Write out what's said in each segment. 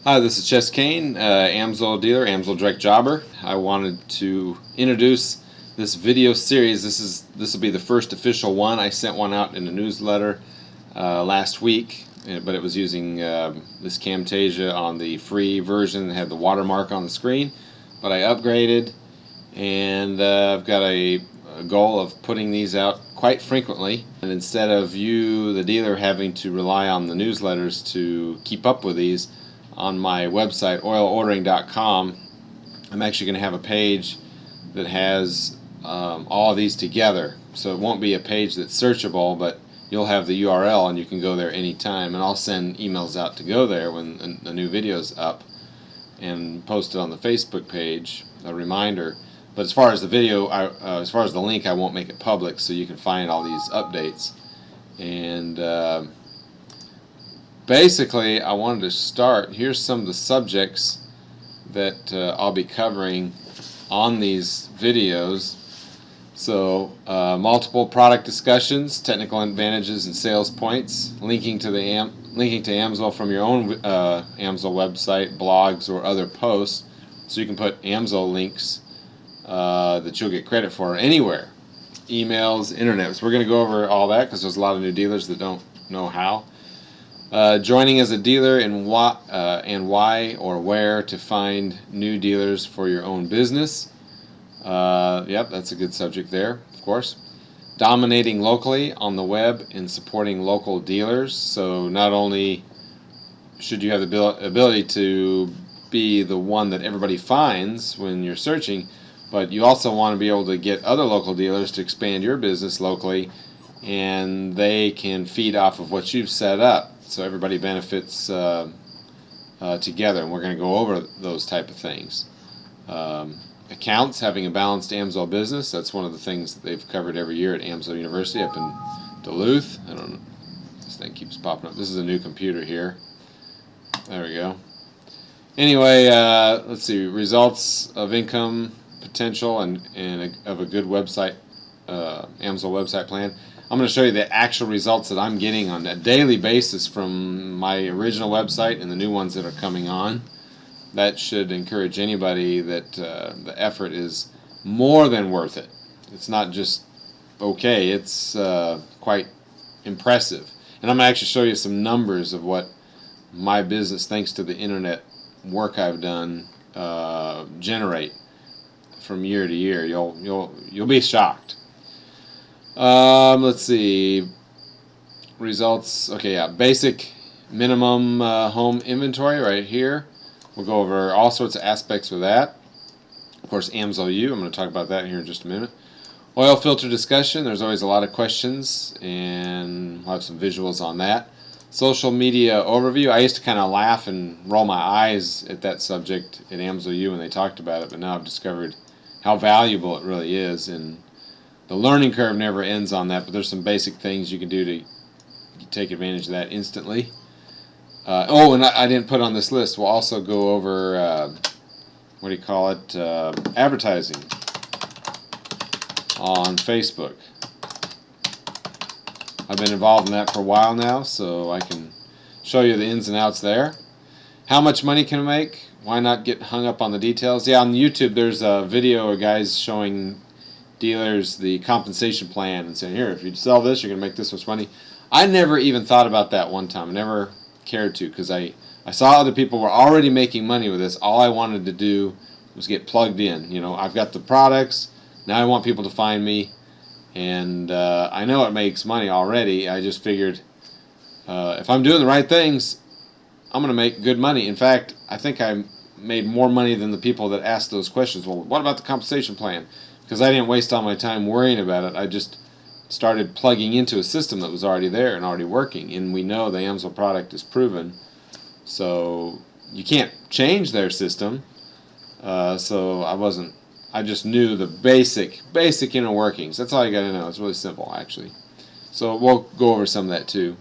Hi, this is Chess Kane, Amsoil dealer, Amsoil direct jobber. I wanted to introduce this video series. This will be the first official one. I sent one out in a newsletter last week, but it was using this Camtasia on the free version that had the watermark on the screen. But I upgraded, and I've got a goal of putting these out quite frequently. And instead of you, the dealer, having to rely on the newsletters to keep up with these, on my website, oilordering.com, I'm actually going to have a page that has all of these together. So it won't be a page that's searchable, but you'll have the URL and you can go there anytime. And I'll send emails out to go there when the new video's up and post it on the Facebook page, a reminder. But as far as the video, as far as the link, I won't make it public so you can find all these updates. And basically, I wanted to start. Here's some of the subjects that I'll be covering on these videos. So, multiple product discussions, technical advantages and sales points, linking to Amsoil from your own Amsoil website, blogs, or other posts, so you can put Amsoil links that you'll get credit for anywhere, emails, internet. So we're going to go over all that because there's a lot of new dealers that don't know how. Joining as a dealer and why or where to find new dealers for your own business. Yep, that's a good subject there, of course. Dominating locally on the web and supporting local dealers. So not only should you have the ability to be the one that everybody finds when you're searching, but you also want to be able to get other local dealers to expand your business locally, and they can feed off of what you've set up. So everybody benefits together, and we're going to go over those type of things. Accounts, having a balanced Amsoil business, that's one of the things that they've covered every year at Amsoil University up in Duluth. I don't know, this thing keeps popping up. This is a new computer here. There we go. Anyway, let's see, results of income potential and of a good website, Amsoil website plan. I'm going to show you the actual results that I'm getting on a daily basis from my original website and the new ones that are coming on. That should encourage anybody that the effort is more than worth it. It's not just okay, it's quite impressive. And I'm going to actually show you some numbers of what my business, thanks to the internet work I've done, generate from year to year. You'll be shocked. Let's see. Results. Okay, yeah. Basic minimum home inventory right here. We'll go over all sorts of aspects with that. Of course, Amsoil U. I'm going to talk about that here in just a minute. Oil filter discussion. There's always a lot of questions, and we'll have some visuals on that. Social media overview. I used to kind of laugh and roll my eyes at that subject at Amsoil U when they talked about it, but now I've discovered how valuable it really is, and the learning curve never ends on that, but there's some basic things you can do to take advantage of that instantly. And I didn't put on this list. We'll also go over, advertising on Facebook. I've been involved in that for a while now, so I can show you the ins and outs there. How much money can I make? Why not get hung up on the details? Yeah, on YouTube there's a video of guys showing dealers the compensation plan and saying, here, if you sell this, you're going to make this much money. I never even thought about that one time. I never cared to, because I saw other people were already making money with this. All I wanted to do was get plugged in. You know, I've got the products. Now I want people to find me, and I know it makes money already. I just figured if I'm doing the right things, I'm going to make good money. In fact, I think I made more money than the people that asked those questions. Well, what about the compensation plan? Because I didn't waste all my time worrying about it. I just started plugging into a system that was already there and already working. And we know the Amsoil product is proven. So you can't change their system. So I just knew the basic inner workings. That's all you got to know. It's really simple, actually. So we'll go over some of that too.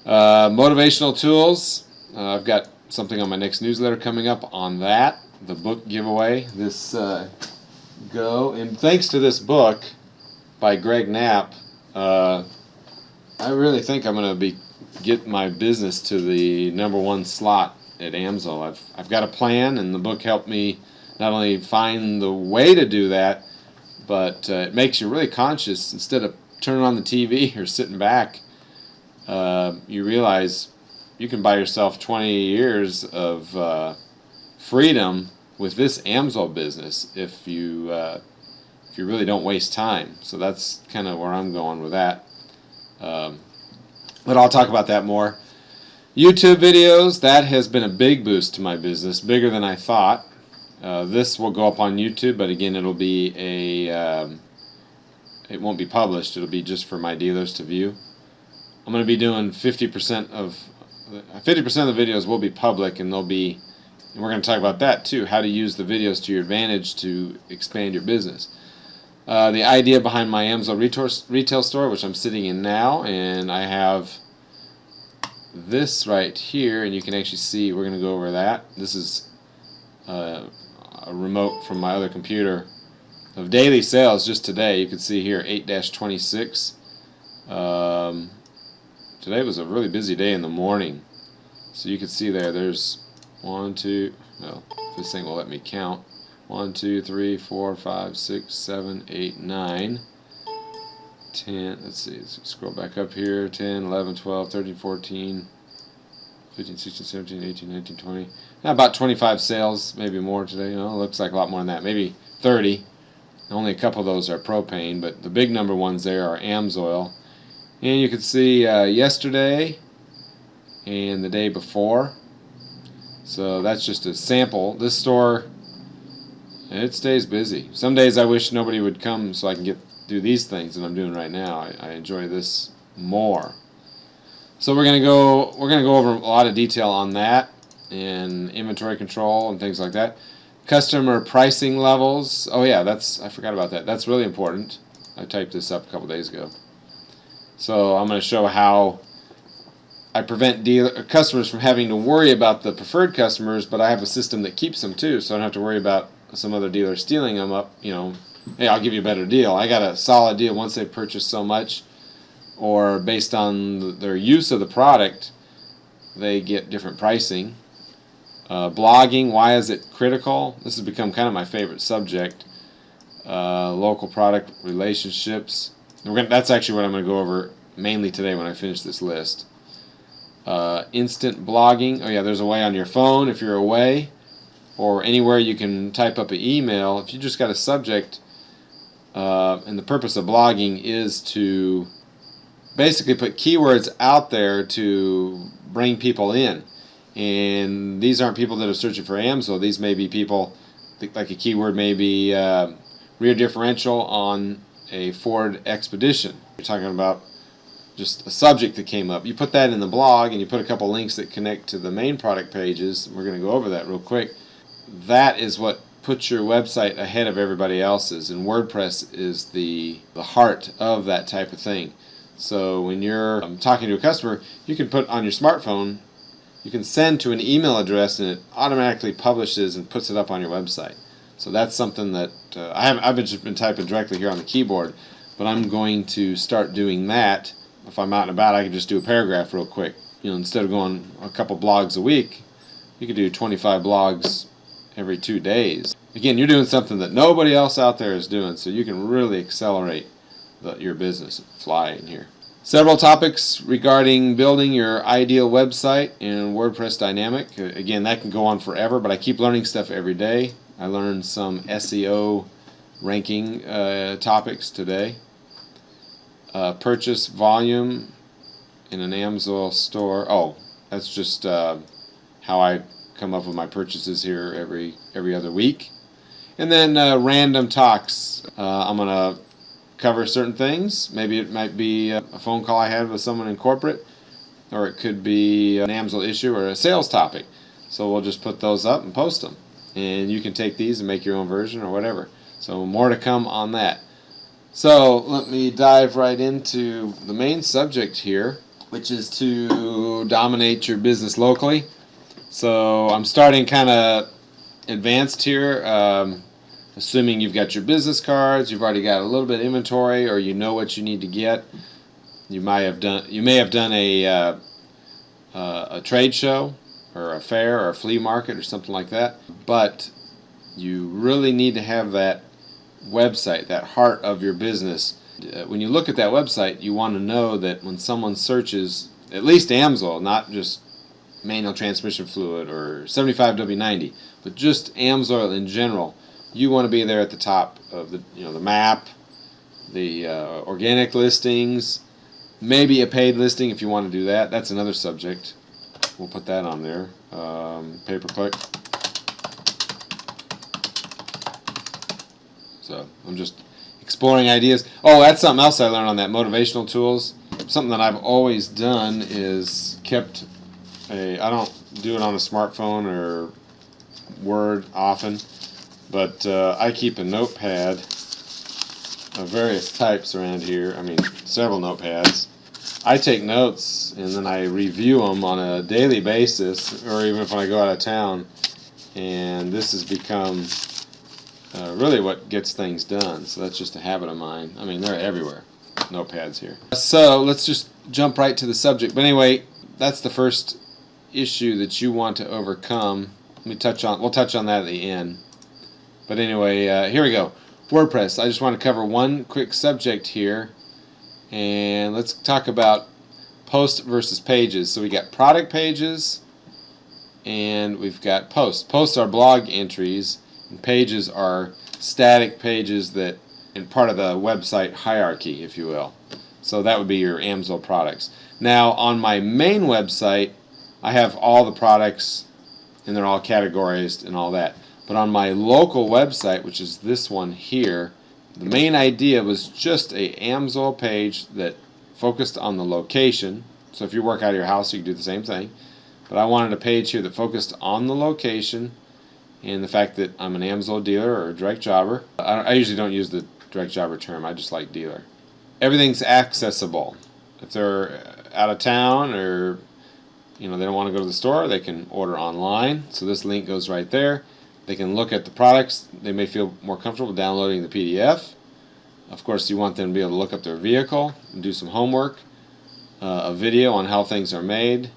Motivational tools. I've got something on my next newsletter coming up on that. The book giveaway. And thanks to this book by Greg Knapp, I really think I'm going to get my business to the #1 slot at Amsoil. I've got a plan, and the book helped me not only find the way to do that, but it makes you really conscious. Instead of turning on the TV or sitting back, you realize you can buy yourself 20 years of freedom with this Amsoil business if you really don't waste time. So that's kind of where I'm going with that. But I'll talk about that more. YouTube videos, that has been a big boost to my business, bigger than I thought. This will go up on YouTube, but again, it'll be it won't be published. It'll be just for my dealers to view. I'm going to be doing 50% of the videos will be public, and we're going to talk about that too, how to use the videos to your advantage to expand your business. The idea behind my Amsoil retail store, which I'm sitting in now, and I have this right here, and you can actually see, we're going to go over that. This is a remote from my other computer of daily sales just today. You can see here 8-26. Today was a really busy day in the morning, so you can see there's 1, 2, well, this thing will let me count. 1, 2, 3, 4, 5, 6, 7, 8, 9, 10, let's see, let's scroll back up here, 10, 11, 12, 13, 14, 15, 16, 17, 18, 19, 20, now about 25 sales, maybe more today. It looks like a lot more than that, maybe 30. Only a couple of those are propane, but the big number ones there are Amsoil. And you can see yesterday and the day before, so that's just a sample. This store, it stays busy. Some days I wish nobody would come so I can do these things that I'm doing right now. I enjoy this more. So we're gonna go over a lot of detail on that and inventory control and things like that. Customer pricing levels. Oh yeah, I forgot about that. That's really important. I typed this up a couple days ago. So I'm going to show how I prevent customers from having to worry about the preferred customers, but I have a system that keeps them too, so I don't have to worry about some other dealer stealing them up. Hey, I'll give you a better deal. I got a solid deal once they purchase so much, or based on their use of the product, they get different pricing. Blogging, why is it critical? This has become kind of my favorite subject. Local product relationships. That's actually what I'm going to go over mainly today when I finish this list. Instant blogging. Oh yeah, there's a way on your phone if you're away, or anywhere you can type up an email. If you just got a subject, and the purpose of blogging is to basically put keywords out there to bring people in. And these aren't people that are searching for Amsoil. These may be people, like a keyword may be rear differential on a Ford Expedition. You're talking about just a subject that came up. You put that in the blog, and you put a couple links that connect to the main product pages. We're going to go over that real quick. That is what puts your website ahead of everybody else's, and WordPress is the heart of that type of thing. So when you're talking to a customer, you can put on your smartphone, you can send to an email address, and it automatically publishes and puts it up on your website. So that's something that I've just been typing directly here on the keyboard, but I'm going to start doing that. If I'm out and about, I can just do a paragraph real quick. Instead of going a couple blogs a week, you could do 25 blogs every 2 days. Again, you're doing something that nobody else out there is doing, so you can really accelerate your business. Fly in here. Several topics regarding building your ideal website in WordPress Dynamic. Again, that can go on forever, but I keep learning stuff every day. I learned some SEO ranking topics today. Purchase volume in an Amsoil store. Oh, that's just how I come up with my purchases here every other week. And then random talks. I'm going to cover certain things. Maybe it might be a phone call I had with someone in corporate, or it could be an Amsoil issue or a sales topic. So we'll just put those up and post them. And you can take these and make your own version or whatever. So more to come on that. So let me dive right into the main subject here, which is to dominate your business locally. So I'm starting kind of advanced here, assuming you've got your business cards, you've already got a little bit of inventory, or you know what you need to get. You may have done a trade show, or a fair or a flea market or something like that. But you really need to have that website, that heart of your business. When you look at that website, you want to know that when someone searches at least Amsoil, not just manual transmission fluid or 75W90, but just Amsoil in general, you want to be there at the top of the map, the organic listings, maybe a paid listing if you want to do that. That's another subject. We'll put that on there. Pay-per-click. So I'm just exploring ideas. Oh, that's something else I learned on that motivational tools. Something that I've always done is kept I don't do it on a smartphone or Word often, but I keep a notepad of various types around here. I mean, several notepads. I take notes and then I review them on a daily basis, or even if I go out of town, and this has become really what gets things done. So that's just a habit of mine. I mean, they're everywhere, notepads here. So let's just jump right to the subject. But anyway, that's the first issue that you want to overcome. We'll touch on that at the end. But anyway, here we go. WordPress. I just want to cover one quick subject here, and let's talk about posts versus pages. So we got product pages and we've got posts. Posts are blog entries, and pages are static pages that in part of the website hierarchy, if you will. So that would be your Amsoil products. Now on my main website, I have all the products and they're all categorized and all that. But on my local website, which is this one here, the main idea was just a Amsoil page that focused on the location. So if you work out of your house, you can do the same thing. But I wanted a page here that focused on the location and the fact that I'm an Amsoil dealer or a direct jobber. I usually don't use the direct jobber term. I just like dealer. Everything's accessible. If they're out of town or they don't want to go to the store, they can order online. So this link goes right there. They can look at the products. They may feel more comfortable downloading the PDF. Of course, you want them to be able to look up their vehicle and do some homework, a video on how things are made,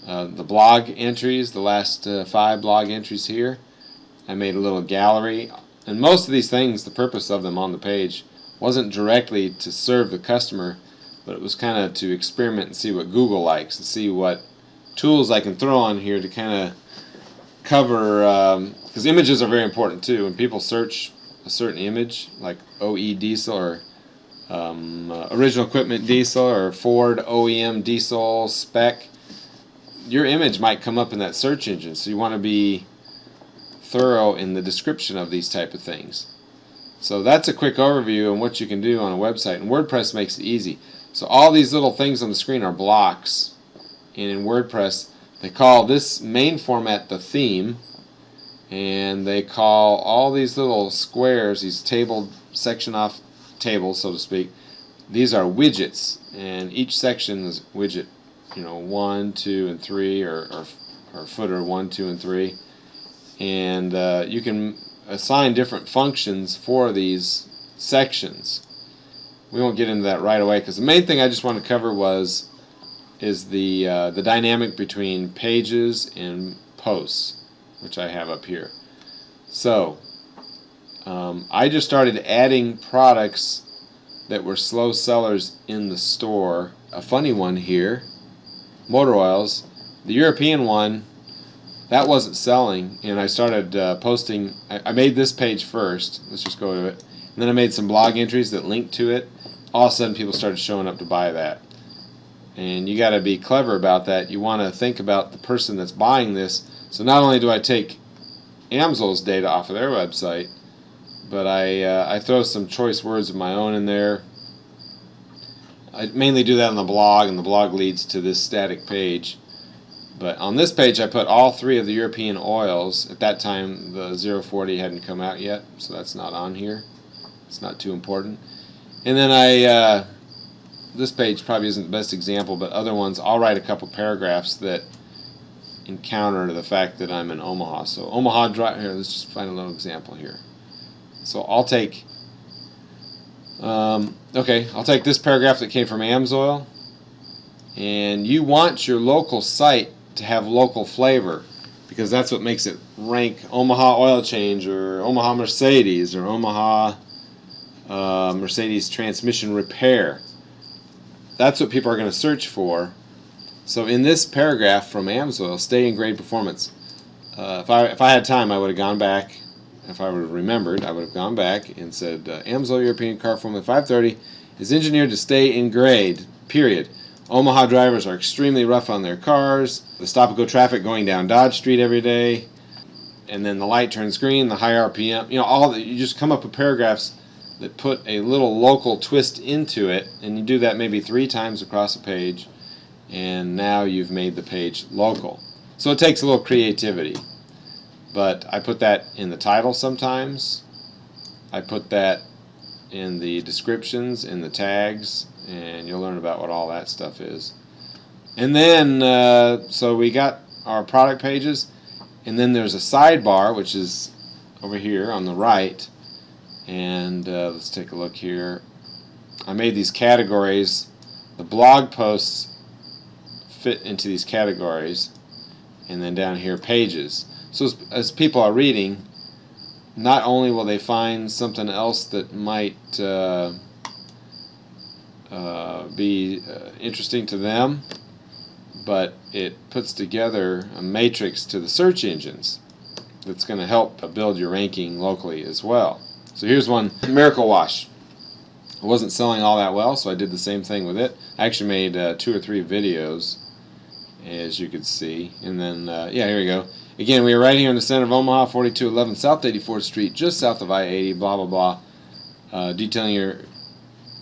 the blog entries, the last 5 blog entries here. I made a little gallery. And most of these things, the purpose of them on the page wasn't directly to serve the customer, but it was kind of to experiment and see what Google likes and see what tools I can throw on here to kind of cover, because images are very important too. When people search a certain image, like OE diesel or original equipment diesel or Ford OEM diesel spec, your image might come up in that search engine. So you want to be thorough in the description of these type of things. So that's a quick overview on what you can do on a website, and WordPress makes it easy. So all these little things on the screen are blocks, and in WordPress they call this main format the theme, and they call all these little squares, these table section off tables, so to speak, these are widgets, and each section is widget 1, 2, and 3, or footer 1, 2, and 3, and you can assign different functions for these sections. We won't get into that right away because the main thing I just want to cover is the dynamic between pages and posts, which I have up here. So I just started adding products that were slow sellers in the store. A funny one here, motor oils. The European one, that wasn't selling, and I started posting. I made this page first. Let's just go to it. And then I made some blog entries that linked to it. All of a sudden people started showing up to buy that. And you got to be clever about that. You want to think about the person that's buying this. So not only do I take Amsoil's data off of their website, but I throw some choice words of my own in there. I mainly do that on the blog, and the blog leads to this static page. But on this page I put all 3 of the European oils. At that time the 040 hadn't come out yet, so that's not on here. It's not too important. And then this page probably isn't the best example, but other ones, I'll write a couple paragraphs that encounter the fact that I'm in Omaha. So Omaha here, let's just find a little example here. So I'll take I'll take this paragraph that came from Amsoil, and you want your local site to have local flavor, because that's what makes it rank Omaha Oil Change or Omaha Mercedes or Omaha Mercedes Transmission Repair. That's what people are going to search for. So in this paragraph from Amsoil, stay in grade performance, if I had time, I would have gone back. If I would have remembered, I would have gone back and said, Amsoil European Car Formula 530 is engineered to stay in grade, period. Omaha drivers are extremely rough on their cars. The stop-and-go traffic going down Dodge Street every day, and then the light turns green, the high RPM, you just come up with paragraphs that put a little local twist into it, and you do that maybe 3 times across a page, and now you've made the page local. So it takes a little creativity. But I put that in the title sometimes. I put that in the descriptions, in the tags, and you'll learn about what all that stuff is. And then, so we got our product pages, and then there's a sidebar, which is over here on the right. And let's take a look here. I made these categories. The blog posts fit into these categories, and then down here, pages. So as people are reading, not only will they find something else that might be interesting to them, but it puts together a matrix to the search engines that's going to help build your ranking locally as well. So here's one, Miracle Wash. It wasn't selling all that well, so I did the same thing with it. I actually made 2 or 3 videos, as you could see. And then, yeah, here we go. Again, we are right here in the center of Omaha, 4211 South 84th Street, just south of I-80, blah, blah, blah. Detailing your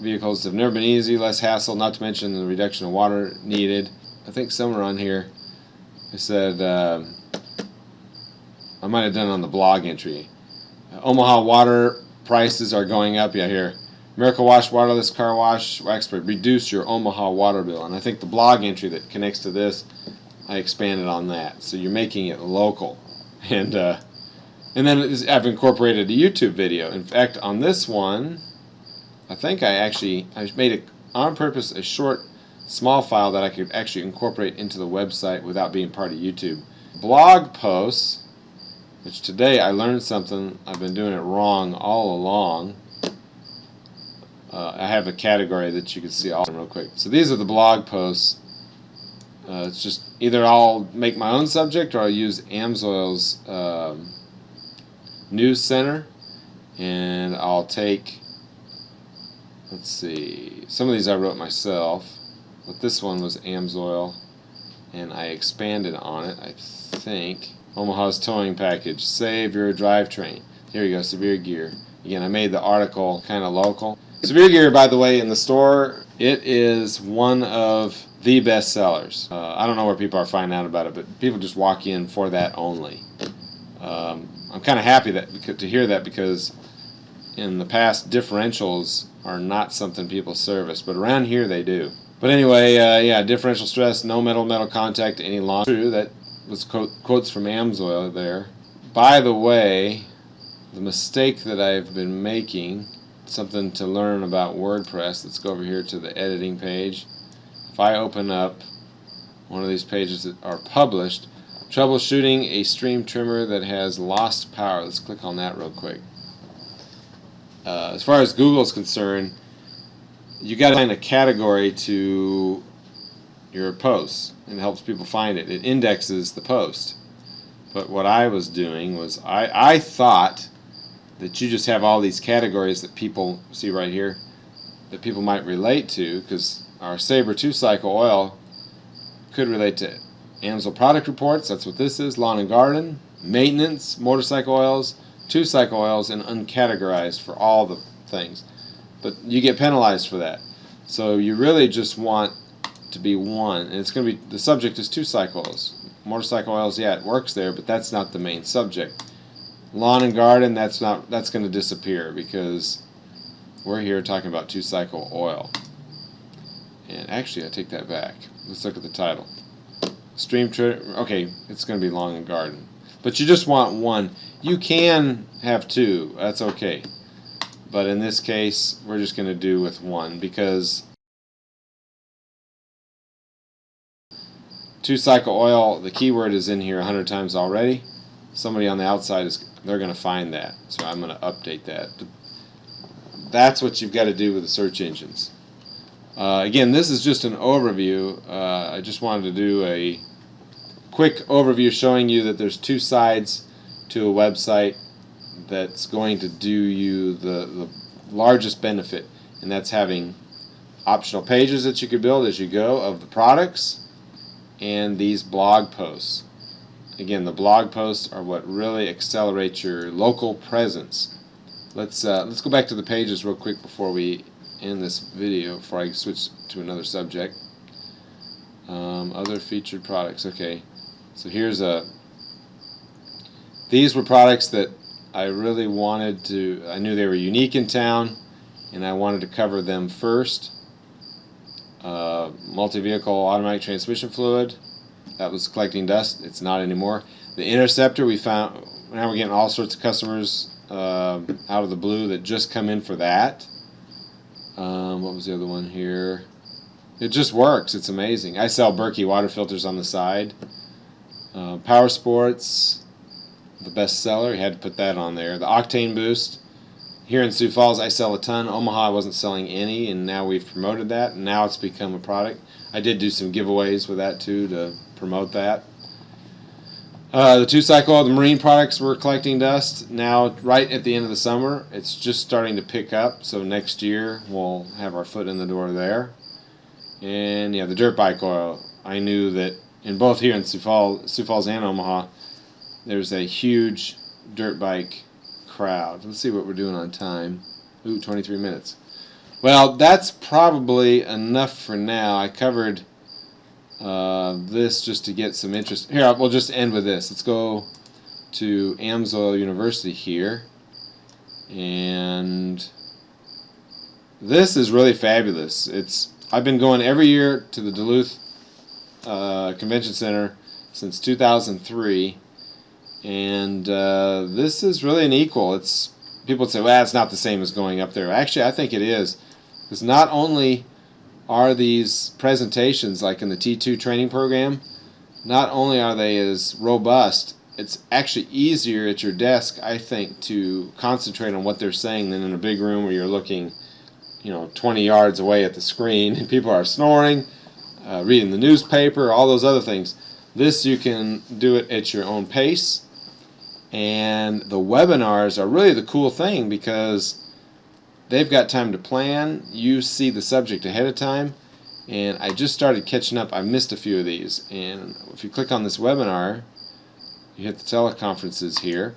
vehicles have never been easy, less hassle, not to mention the reduction of water needed. I think somewhere on here it said, I might have done it on the blog entry. Omaha water prices are going up. Yeah, here. Miracle Wash Waterless Car Wash Expert. Reduce your Omaha water bill. And I think the blog entry that connects to this, I expanded on that. So you're making it local. And then I've incorporated a YouTube video. In fact, on this one, I think I made it on purpose a short, small file that I could actually incorporate into the website without being part of YouTube. Blog posts, which today I learned something. I've been doing it wrong all along. I have a category that you can see all real quick. So these are the blog posts. It's just either I'll make my own subject or I'll use Amsoil's News Center, and I'll take, let's see, some of these I wrote myself, but this one was Amsoil, and I expanded on it, I think. Omaha's towing package, save your drivetrain. Here you go, Severe Gear. Again, I made the article kind of local. Severe Gear, by the way, in the store, it is one of the best sellers. I don't know where people are finding out about it, but people just walk in for that only. I'm kind of happy to hear that, because in the past, differentials are not something people service, but around here they do. But anyway, yeah, differential stress, no metal contact, any loss. True, that was quotes from Amsoil there. By the way, the mistake that I've been making, something to learn about WordPress. Let's go over here to the editing page. If I open up one of these pages that are published, troubleshooting a stream trimmer that has lost power. Let's click on that real quick. As far as Google's concerned, you got to find a category to your posts, and it helps people find it. It indexes the post. But what I was doing was I thought that you just have all these categories that people see right here that people might relate to, because our Sabre 2-cycle oil could relate to Amsoil product reports. That's what this is. Lawn and garden, maintenance, motorcycle oils, 2-cycle oils, and uncategorized for all the things. But you get penalized for that. So you really just want to be one, and it's going to be, the subject is 2-cycle oils. Motorcycle oils, yeah, it works there, but that's not the main subject. Lawn and garden, that's going to disappear, because we're here talking about 2-cycle oil. And actually, I take that back. Let's look at the title. Stream trimmer, okay, it's going to be lawn and garden. But you just want one. You can have 2, that's okay. But in this case, we're just going to do with 1, because 2-cycle oil, the keyword is in here 100 times already. Somebody on the outside they're going to find that, so I'm going to update that. But that's what you've got to do with the search engines. Again, this is just an overview. I just wanted to do a quick overview showing you that there's two sides to a website that's going to do you the largest benefit, and that's having optional pages that you could build as you go of the products and these blog posts. Again, the blog posts are what really accelerates your local presence. Let's go back to the pages real quick before we end this video, before I switch to another subject. Other featured products. Okay, so here's these were products that I really wanted to, I knew they were unique in town, and I wanted to cover them first. Multi-vehicle automatic transmission fluid, that was collecting dust. It's not anymore. The interceptor, we found, now we're getting all sorts of customers out of the blue that just come in for that. What was the other one here? It just works. It's amazing. I sell Berkey water filters on the side. Power Sports, the best seller. You had to put that on there. The Octane Boost. Here in Sioux Falls, I sell a ton. Omaha, I wasn't selling any, and now we've promoted that, and now it's become a product. I did do some giveaways with that too to promote that. The 2-cycle, the marine products were collecting dust. Now, right at the end of the summer, it's just starting to pick up. So next year, we'll have our foot in the door there. And yeah, the dirt bike oil. I knew that in both here in Sioux Falls and Omaha, there's a huge dirt bike crowd. Let's see what we're doing on time. Ooh, 23 minutes. Well, that's probably enough for now. I covered this just to get some interest. Here, we'll just end with this. Let's go to Amsoil University here. And this is really fabulous. I've been going every year to the Duluth Convention Center since 2003. And this is really an equal. People would say, well, it's not the same as going up there. Actually, I think it is. Because not only are these presentations, like in the T2 training program, not only are they as robust, it's actually easier at your desk, I think, to concentrate on what they're saying than in a big room where you're looking 20 yards away at the screen and people are snoring, reading the newspaper, all those other things. This, you can do it at your own pace. And the webinars are really the cool thing because they've got time to plan. You see the subject ahead of time. And I just started catching up. I missed a few of these. And if you click on this webinar, you hit the teleconferences here.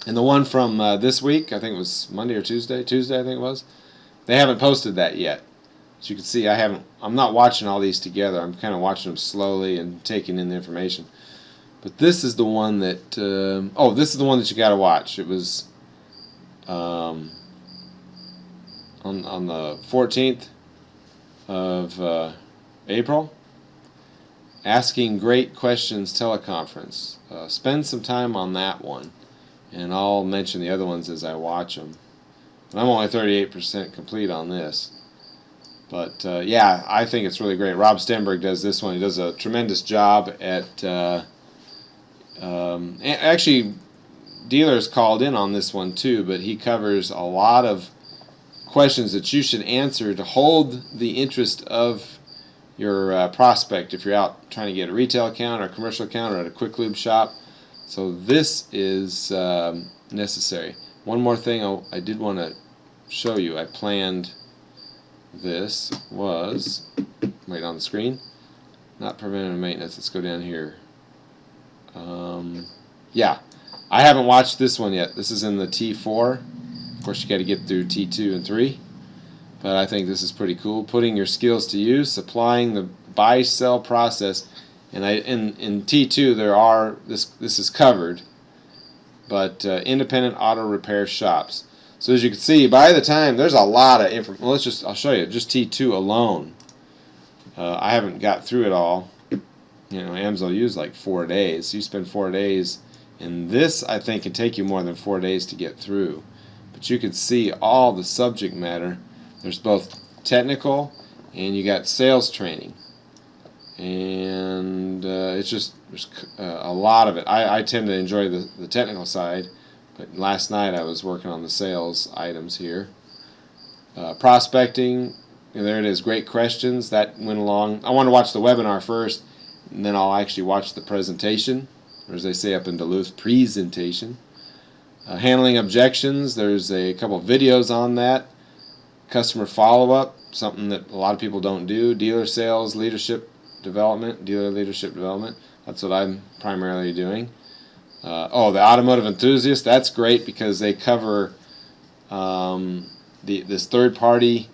And the one from this week, I think it was Monday or Tuesday I think it was, they haven't posted that yet. As you can see, I'm not watching all these together. I'm kind of watching them slowly and taking in the information. But this is the one that, this is the one that you got to watch. It was on the 14th of April. Asking Great Questions teleconference. Spend some time on that one. And I'll mention the other ones as I watch them. And I'm only 38% complete on this. But yeah, I think it's really great. Rob Stenberg does this one. He does a tremendous job at... actually, dealers called in on this one too, but he covers a lot of questions that you should answer to hold the interest of your prospect if you're out trying to get a retail account or a commercial account or at a quick lube shop. So this is necessary. One more thing I did want to show you. I planned this was right on the screen. Not preventative maintenance. Let's go down here. Yeah, I haven't watched this one yet. This is in the T4. Of course, you got to get through T2 and 3. But I think this is pretty cool. Putting your skills to use, applying the buy-sell process. And in T2 this is covered. But independent auto repair shops. So as you can see, by the time there's a lot of information. Well, I'll show you just T2 alone. I haven't got through it all. Amsoil used like 4 days. You spend 4 days, and this I think can take you more than 4 days to get through. But you can see all the subject matter. There's both technical and you got sales training. and it's just there's a lot of it. I tend to enjoy the technical side, but last night I was working on the sales items here. Prospecting, there it is, great questions. That went along. I want to watch the webinar first, and then I'll actually watch the presentation, or as they say up in Duluth, presentation. Handling objections, there's a couple of videos on that. Customer follow-up, something that a lot of people don't do. Dealer sales leadership development, dealer leadership development. That's what I'm primarily doing. The automotive enthusiast, that's great because they cover this third-party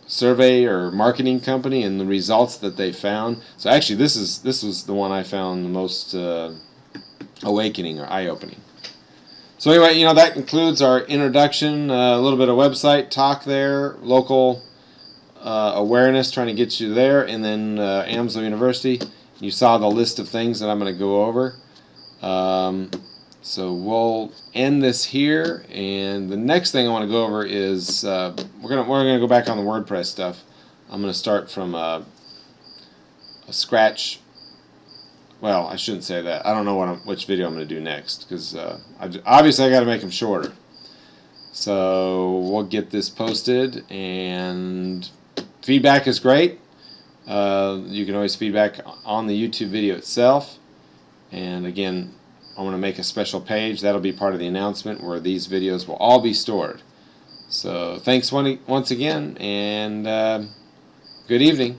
survey or marketing company and the results that they found. So actually, this was the one I found the most awakening or eye-opening. So anyway, that concludes our introduction. A little bit of website talk there, local awareness, trying to get you there, and then Amsoil University. You saw the list of things that I'm going to go over. So we'll end this here, and the next thing I want to go over is we're gonna go back on the WordPress stuff. I'm going to start from a scratch. Well, I shouldn't say that. I don't know which video I'm going to do next, because obviously I got to make them shorter. So we'll get this posted, and feedback is great. You can always feedback on the YouTube video itself. And again, I want to make a special page. That'll be part of the announcement where these videos will all be stored. So thanks once again, and good evening.